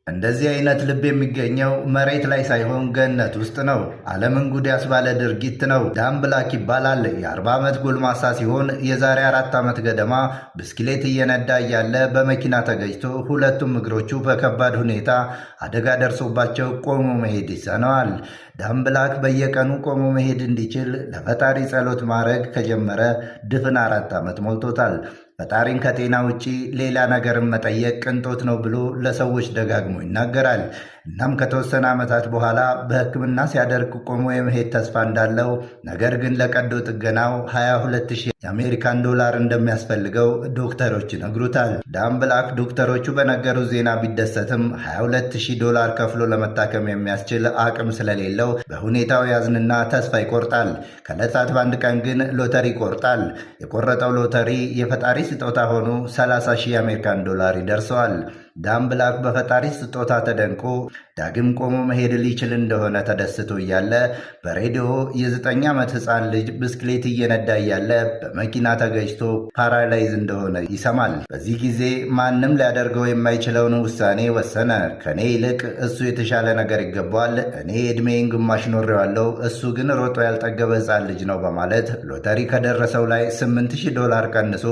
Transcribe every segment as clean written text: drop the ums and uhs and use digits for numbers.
እንደዚህ አይነት ልብ የሚገኘው መሬት ላይ ሳይሆን ገነት ውስጥ ነው። ዓለምን ጉድ ያስባለ ድርጊት ነው። ዳን ብላክ ይባላል። የ40 ዓመት ጎልማሳ ሲሆን የዛሬ 4 ዓመት ገደማ ብስክሌት እየነዳ እያለ በመኪና ተገጭቶ ሁለቱም እግሮቹ በከባድ ሁኔታ አደጋ ደርሶባቸው ቆሞ መሄድ ይሳነዋል። ዳን ብላክ በየቀኑ ቆሞ መሄድ እንዲችል ለፈጣሪ ጸሎት ማድረግ ከጀመረ ድፍን 4 ዓመት ሞልቶታል። ፈጣሪን ከጤና ውጪ ሌላ ነገርን መጠየቅ ቅንጦት ነው ብሎ ለሰዎች ደጋግሞ ይናገራል። እናም ከተወሰነ ዓመታት በኋላ በሕክምና ሲያደርግ ቆሞ የመሄድ ተስፋ እንዳለው፣ ነገር ግን ለቀዶ ጥገናው 22,000 የአሜሪካን ዶላር እንደሚያስፈልገው ዶክተሮች ይነግሩታል። ዳን ብላክ ዶክተሮቹ በነገሩት ዜና ቢደሰትም 22,000 ዶላር ከፍሎ ለመታከም የሚያስችል አቅም ስለሌለው በሁኔታው ያዝንና ተስፋ ይቆርጣል። ከዕለታት በአንድ ቀን ግን ሎተሪ ይቆርጣል። የቆረጠው ሎተሪ የፈጣሪ ስጦታ ሆኖ 30,000 የአሜሪካን ዶላር ይደርሰዋል። ዳን ብላክ በፈጣሪ ስጦታ ተደንቆ ዳግም ቆሞ መሄድ ሊችል እንደሆነ ተደስቶ እያለ በሬዲዮ የ9 ዓመት ሕፃን ልጅ ብስክሌት እየነዳ እያለ በመኪና ተገጭቶ ፓራላይዝ እንደሆነ ይሰማል። በዚህ ጊዜ ማንም ሊያደርገው የማይችለውን ውሳኔ ወሰነ። ከኔ ይልቅ እሱ የተሻለ ነገር ይገባዋል። እኔ ዕድሜን ግማሽ ኖሬዋለሁ፣ እሱ ግን ሮጦ ያልጠገበ ሕፃን ልጅ ነው በማለት ሎተሪ ከደረሰው ላይ 8,000 ዶላር ቀንሶ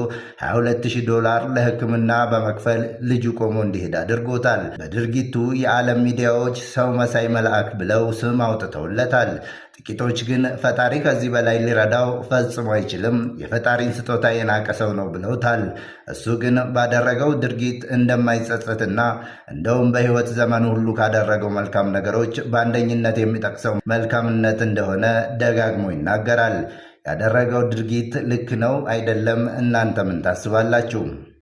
22,000 ዶላር ለሕክምና በመክፈል ልጁ ቆሞ እንዲሄድ አድርጎታል። በድርጊቱ የዓለም ሚዲያዎች ሰው መሳይ መልአክ ብለው ስም አውጥተውለታል። ጥቂቶች ግን ፈጣሪ ከዚህ በላይ ሊረዳው ፈጽሞ አይችልም፣ የፈጣሪን ስጦታ የናቀ ሰው ነው ብለውታል። እሱ ግን ባደረገው ድርጊት እንደማይጸጸትና እንደውም በሕይወት ዘመኑ ሁሉ ካደረገው መልካም ነገሮች በአንደኝነት የሚጠቅሰው መልካምነት እንደሆነ ደጋግሞ ይናገራል። ያደረገው ድርጊት ልክ ነው አይደለም? እናንተ ምን ታስባላችሁ?